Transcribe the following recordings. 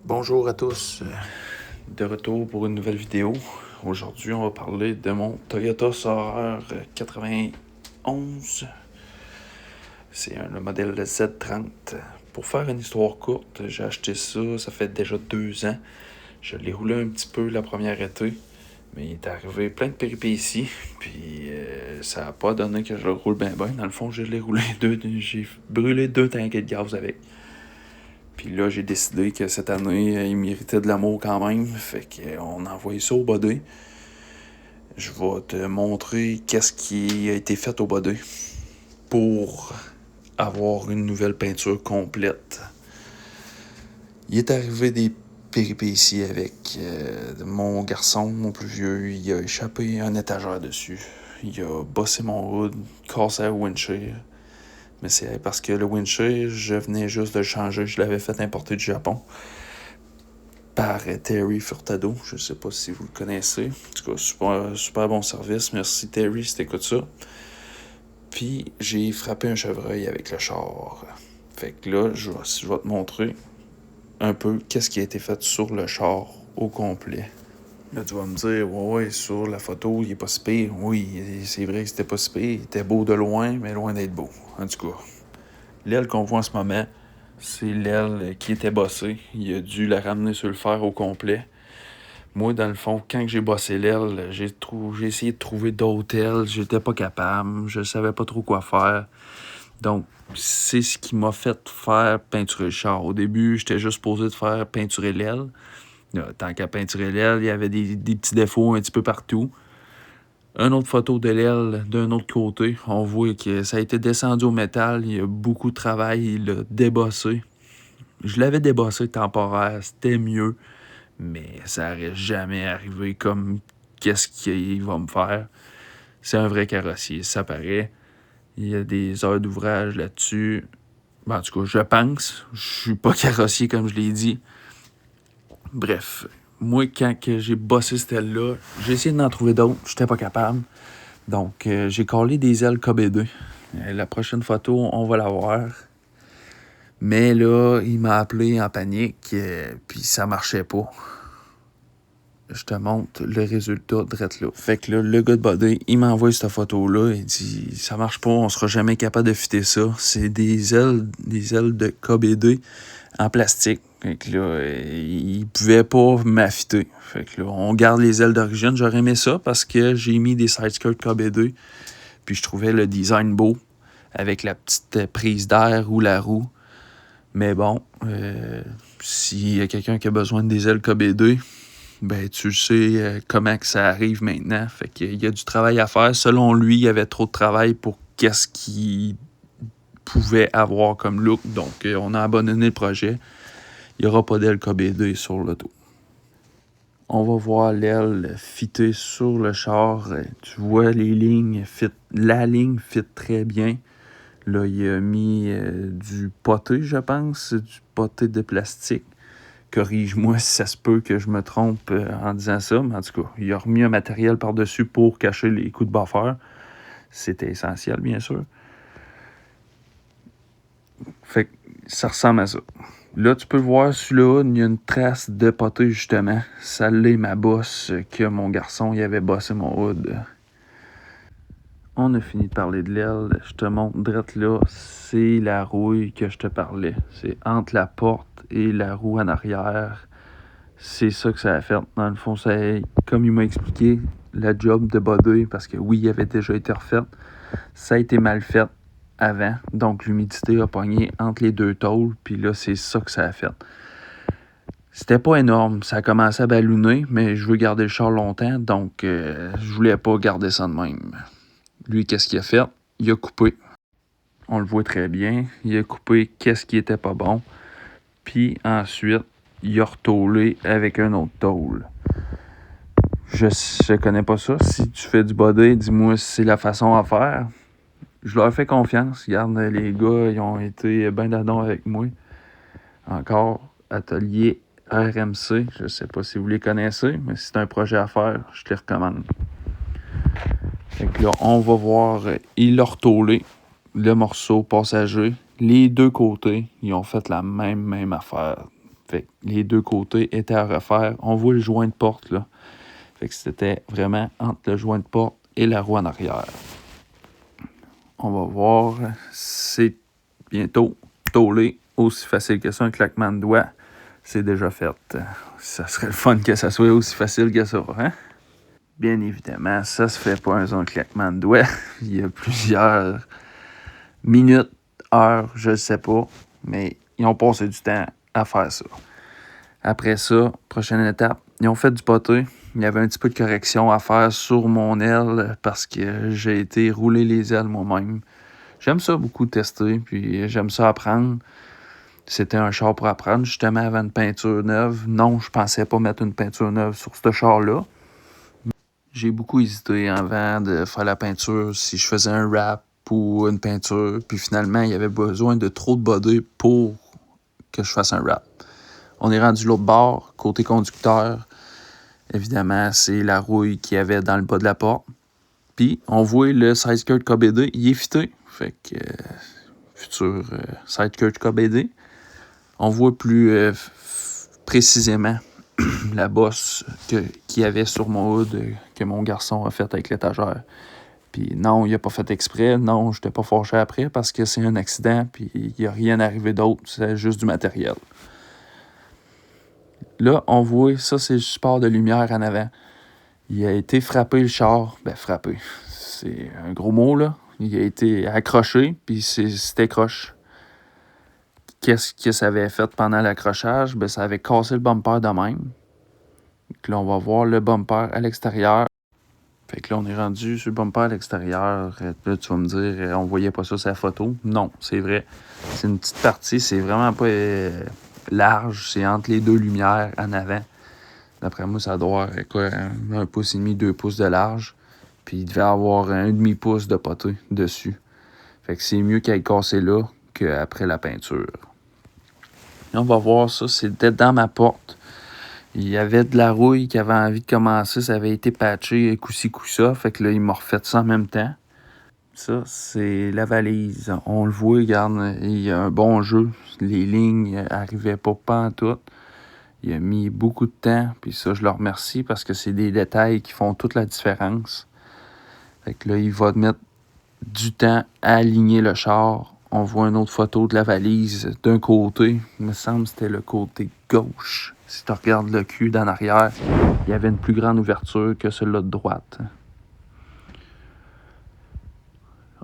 Bonjour à tous, de retour pour une nouvelle vidéo. Aujourd'hui, on va parler de mon Toyota Saurer 91. C'est le modèle Z30. Pour faire une histoire courte, j'ai acheté ça fait déjà 2 ans. Je l'ai roulé un petit peu la première été, mais il est arrivé plein de péripéties, puis ça n'a pas donné que je le roule bien. Dans le fond, j'ai brûlé 2 tanks de gaz avec. Puis là, j'ai décidé que cette année, il méritait de l'amour quand même. Fait qu'on a envoyé ça au body. Je vais te montrer qu'est-ce qui a été fait au body pour avoir une nouvelle peinture complète. Il est arrivé des péripéties avec mon garçon, mon plus vieux. Il a échappé un étagère dessus. Il a bossé mon hood, cassé le windshield. Mais c'est parce que le windshield, je venais juste de le changer. Je l'avais fait importer du Japon par Terry Furtado. Je ne sais pas si vous le connaissez. En tout cas, super bon service. Merci Terry si t'écoutes ça. Puis j'ai frappé un chevreuil avec le char. Fait que là, je vais te montrer un peu qu'est-ce qui a été fait sur le char au complet. Là, tu vas me dire, ouais, sur la photo, il est pas si pire. Oui, c'est vrai que c'était pas si pire. Il était beau de loin, mais loin d'être beau. En tout cas, l'aile qu'on voit en ce moment, c'est l'aile qui était bossée. Il a dû la ramener sur le fer au complet. Moi, dans le fond, quand j'ai bossé l'aile, j'ai essayé de trouver d'autres ailes. J'étais pas capable. Je savais pas trop quoi faire. Donc, c'est ce qui m'a fait faire peinturer le char. Au début, j'étais juste posé de faire peinturer l'aile. Là, tant qu'à peinturer l'aile, il y avait des petits défauts un petit peu partout. Une autre photo de l'aile d'un autre côté. On voit que ça a été descendu au métal. Il y a beaucoup de travail. Il l'a débossé. Je l'avais débossé temporaire. C'était mieux. Mais ça n'aurait jamais arrivé comme qu'est-ce qu'il va me faire. C'est un vrai carrossier, ça paraît. Il y a des heures d'ouvrage là-dessus. En tout cas, je pense. Je suis pas carrossier comme je l'ai dit. Bref, moi, quand j'ai bossé cette aile-là, j'ai essayé d'en trouver d'autres. J'étais pas capable. Donc, j'ai collé des ailes KB2. La prochaine photo, on va la voir. Mais là, il m'a appelé en panique, puis ça marchait pas. Je te montre le résultat direct là. Fait que là, le gars de body, il m'envoie cette photo-là. Il dit, ça marche pas, on sera jamais capable de fitter ça. C'est des ailes de KBD en plastique. Fait que là, il pouvait pas m'affiter. Fait que là, on garde les ailes d'origine. J'aurais aimé ça parce que j'ai mis des side skirts KBD. Puis je trouvais le design beau avec la petite prise d'air ou la roue. Mais bon, s'il y a quelqu'un qui a besoin des ailes KBD, ben tu sais comment que ça arrive maintenant. Fait qu'il y a du travail à faire. Selon lui, il y avait trop de travail pour qu'est-ce qu'il pouvait avoir comme look. Donc, on a abandonné le projet. Il n'y aura pas d'aile KBD sur l'auto. On va voir l'aile fittée sur le char. Tu vois, les lignes fit. La ligne fit très bien. Là, il a mis du poté, je pense. Du poté de plastique. Corrige-moi si ça se peut que je me trompe en disant ça, mais en tout cas, il a remis un matériel par-dessus pour cacher les coups de buffer. C'était essentiel, bien sûr. Fait que ça ressemble à ça. Là, tu peux voir sur le hood, il y a une trace de poté, justement. Ça l'est ma bosse que mon garçon il avait bossé mon hood. On a fini de parler de l'aile. Je te montre direct là, c'est la rouille que je te parlais. C'est entre la porte et la roue en arrière. C'est ça que ça a fait. Dans le fond, comme il m'a expliqué, la job de body, parce que oui, il avait déjà été refait, ça a été mal fait avant. Donc, l'humidité a pogné entre les deux tôles, puis là, c'est ça que ça a fait. C'était pas énorme. Ça a commencé à ballonner, mais je veux garder le char longtemps, donc je voulais pas garder ça de même. Lui, qu'est-ce qu'il a fait? Il a coupé. On le voit très bien. Il a coupé qu'est-ce qui était pas bon. Puis ensuite, il a retôlé avec un autre tôle. Je connais pas ça. Si tu fais du body, dis-moi si c'est la façon à faire. Je leur fais confiance. Regarde, les gars, ils ont été bien dadons avec moi. Encore, atelier RMC. Je sais pas si vous les connaissez, mais si c'est un projet à faire, je te les recommande. Fait que là, on va voir, il a retôlé le morceau passager. Les deux côtés, ils ont fait la même affaire. Fait que les deux côtés étaient à refaire. On voit le joint de porte, là. Fait que c'était vraiment entre le joint de porte et la roue en arrière. On va voir, c'est bientôt tôlé. Aussi facile que ça, un claquement de doigts, c'est déjà fait. Ça serait le fun que ça soit aussi facile que ça, hein? Bien évidemment, ça se fait pas un claquement de doigts. Il y a plusieurs minutes, heures, je ne sais pas, mais ils ont passé du temps à faire ça. Après ça, prochaine étape, ils ont fait du poté. Il y avait un petit peu de correction à faire sur mon aile parce que j'ai été rouler les ailes moi-même. J'aime ça beaucoup tester, puis j'aime ça apprendre. C'était un char pour apprendre, justement, avant une peinture neuve. Non, je pensais pas mettre une peinture neuve sur ce char-là. J'ai beaucoup hésité avant de faire la peinture, si je faisais un wrap ou une peinture. Puis finalement, il y avait besoin de trop de body pour que je fasse un wrap. On est rendu l'autre bord, côté conducteur. Évidemment, c'est la rouille qu'il y avait dans le bas de la porte. Puis, on voit le sideskirt KBD, il est fité. Fait que, futur sideskirt KBD. On voit plus précisément la bosse qu'il y avait sur mon hood que mon garçon a fait avec l'étagère. Puis non, il n'a pas fait exprès. Non, je n'étais pas fâché après parce que c'est un accident. Puis il n'y a rien arrivé d'autre. C'est juste du matériel. Là, on voit, ça, c'est le support de lumière en avant. Il a été frappé, le char. Ben, frappé. C'est un gros mot, là. Il a été accroché, puis c'était croche. Qu'est-ce que ça avait fait pendant l'accrochage? Ben, ça avait cassé le bumper de même. Donc là, on va voir le bumper à l'extérieur. Fait que là, on est rendu sur le bumper à l'extérieur. Là, tu vas me dire, on voyait pas ça sur la photo. Non, c'est vrai. C'est une petite partie. C'est vraiment pas large. C'est entre les deux lumières en avant. D'après moi, ça doit avoir quoi, 1,5 pouce, 2 pouces de large. Puis il devait avoir un demi-pouce de poté dessus. Fait que c'est mieux qu'il ait cassé là qu'après la peinture. Là, on va voir ça. C'était dans ma porte. Il y avait de la rouille qui avait envie de commencer. Ça avait été patché coup-ci, coup-ça. Fait que là, il m'a refait ça en même temps. Ça, c'est la valise. On le voit, regarde, il y a un bon jeu. Les lignes n'arrivaient pas en tout. Il a mis beaucoup de temps. Puis ça, je le remercie parce que c'est des détails qui font toute la différence. Fait que là, il va mettre du temps à aligner le char. On voit une autre photo de la valise d'un côté. Il me semble que c'était le côté gauche. Si tu regardes le cul d'en arrière, il y avait une plus grande ouverture que celle-là de droite.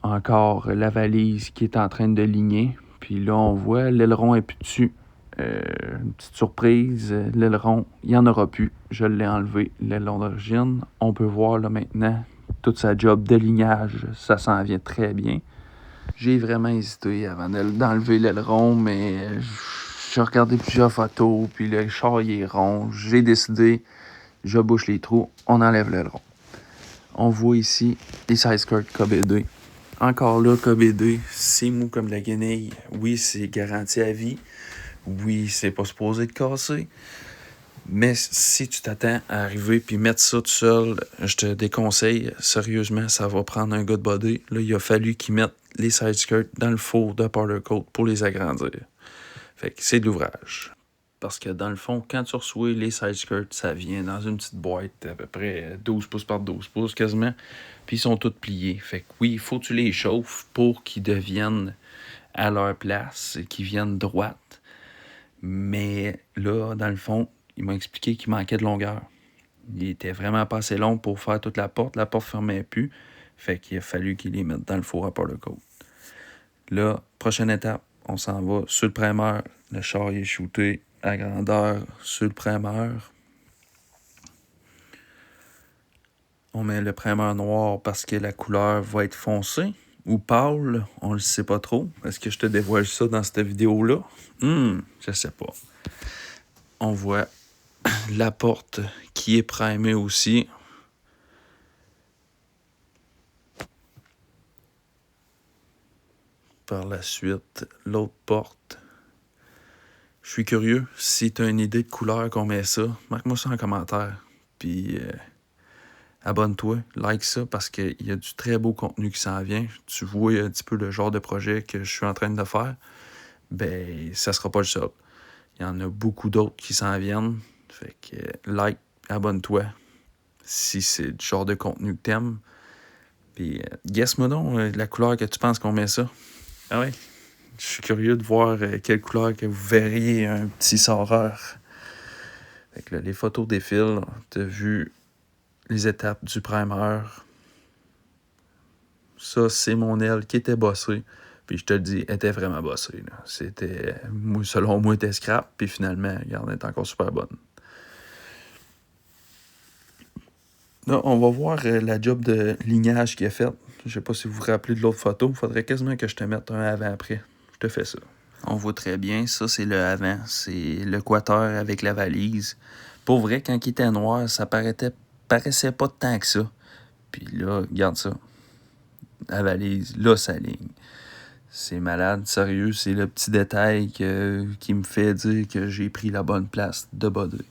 Encore la valise qui est en train de ligner. Puis là, on voit l'aileron est plus dessus. Une petite surprise, l'aileron, il n'y en aura plus. Je l'ai enlevé, l'aileron d'origine. On peut voir là maintenant toute sa job d'alignage. Ça s'en vient très bien. J'ai vraiment hésité avant d'enlever l'aileron, mais j'ai regardé plusieurs photos, puis le char il est rond. J'ai décidé, je bouche les trous, on enlève l'aileron. On voit ici les sideskirts KBD. Encore là, KBD, c'est mou comme la guenille. Oui, c'est garanti à vie. Oui, c'est pas supposé de casser. Mais si tu t'attends à arriver puis mettre ça tout seul, je te déconseille. Sérieusement, ça va prendre un gars de body. Là, il a fallu qu'ils mettent les sideskirts dans le four de powder coat pour les agrandir. Fait que c'est de l'ouvrage. Parce que dans le fond, quand tu reçois les sideskirts, ça vient dans une petite boîte à peu près 12 pouces par 12 pouces quasiment. Puis ils sont tous pliés. Fait que oui, il faut que tu les chauffes pour qu'ils deviennent à leur place, qu'ils viennent droites. Mais là, dans le fond, il m'a expliqué qu'il manquait de longueur. Il était vraiment pas assez long pour faire toute la porte. La porte ne fermait plus. Fait qu'il a fallu qu'il les mette dans le four à powder coat. Là, prochaine étape, on s'en va sur le primeur. Le char est shooté à grandeur sur le primeur. On met le primeur noir parce que la couleur va être foncée ou pâle. On le sait pas trop. Est-ce que je te dévoile ça dans cette vidéo-là? Je sais pas. On voit la porte qui est primée aussi. Par la suite, l'autre porte. Je suis curieux. Si tu as une idée de couleur qu'on met ça, marque-moi ça en commentaire. Puis abonne-toi, like ça parce qu'il y a du très beau contenu qui s'en vient. Tu vois un petit peu le genre de projet que je suis en train de faire. Ben, ça sera pas le seul. Il y en a beaucoup d'autres qui s'en viennent. Fait que like, abonne-toi si c'est du genre de contenu que t'aimes. Puis guess-moi donc la couleur que tu penses qu'on met ça. Ah ouais? Je suis curieux de voir quelle couleur que vous verriez un petit soreur. Fait que là, les photos défilent. T'as vu les étapes du primer. Ça, c'est mon aile qui était bossée. Puis je te le dis, elle était vraiment bossée. Là. C'était, selon moi, elle était scrap. Puis finalement, regarde, elle est encore super bonne. Là, on va voir la job de lignage qu'il a faite. Je sais pas si vous vous rappelez de l'autre photo. Il faudrait quasiment que je te mette un avant-après. Je te fais ça. On voit très bien. Ça, c'est le avant. C'est le quater avec la valise. Pour vrai, quand il était noir, ça paraissait pas tant que ça. Puis là, regarde ça. La valise, là, ça ligne. C'est malade, sérieux. C'est le petit détail qui me fait dire que j'ai pris la bonne place de body.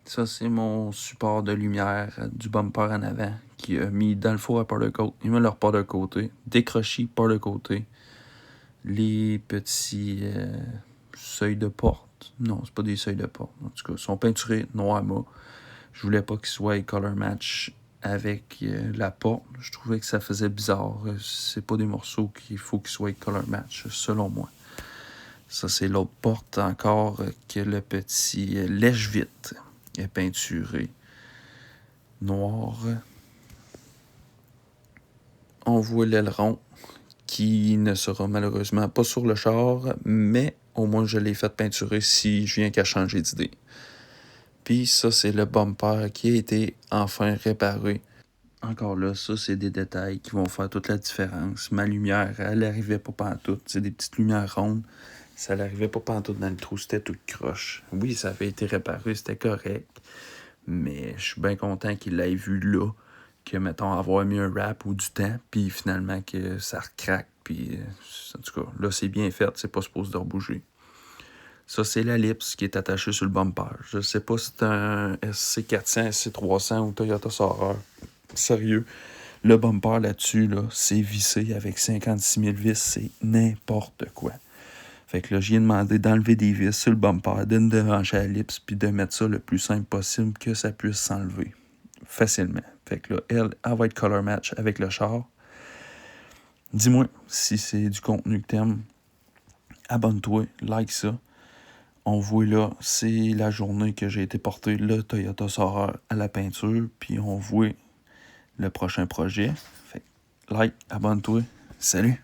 Ça, c'est mon support de lumière du bumper en avant qui a mis dans le four à powder coat. Il met leur powder côté, décroché par le côté. Les petits seuils de porte. Non, c'est pas des seuils de porte. En tout cas, ils sont peinturés noir mat. Je voulais pas qu'ils soient color match avec la porte. Je trouvais que ça faisait bizarre. C'est pas des morceaux qu'il faut qu'ils soient color match, selon moi. Ça, c'est l'autre porte encore que le petit lèche-vite est peinturé noir. On voit l'aileron qui ne sera malheureusement pas sur le char, mais au moins je l'ai fait peinturer si je viens qu'à changer d'idée. Puis ça, c'est le bumper qui a été enfin réparé. Encore là, ça, c'est des détails qui vont faire toute la différence. Ma lumière, elle n'arrivait pas pantoute. C'est des petites lumières rondes. Ça n'arrivait pas pantoute dans le trou. C'était tout croche. Oui, ça avait été réparé, c'était correct. Mais je suis bien content qu'il l'ait vu là. Que, mettons, avoir mis un wrap ou du temps, puis finalement que ça recraque. Puis, en tout cas, là, c'est bien fait. C'est pas supposé de rebouger. Ça, c'est l'ellipse qui est attachée sur le bumper. Je sais pas si c'est un SC400, SC300 ou Toyota Saurer. Sérieux, le bumper là-dessus, là, c'est vissé avec 56 000 vis. C'est n'importe quoi. Fait que là, j'ai demandé d'enlever des vis sur le bumper, de me débrancher à l'ellipse, puis de mettre ça le plus simple possible que ça puisse s'enlever facilement. Fait que là, elle va être color match avec le char. Dis-moi si c'est du contenu que t'aimes. Abonne-toi, like ça. On voit là, c'est la journée que j'ai été porter le Toyota Saurer à la peinture. Puis on voit le prochain projet. Fait que like, abonne-toi. Salut!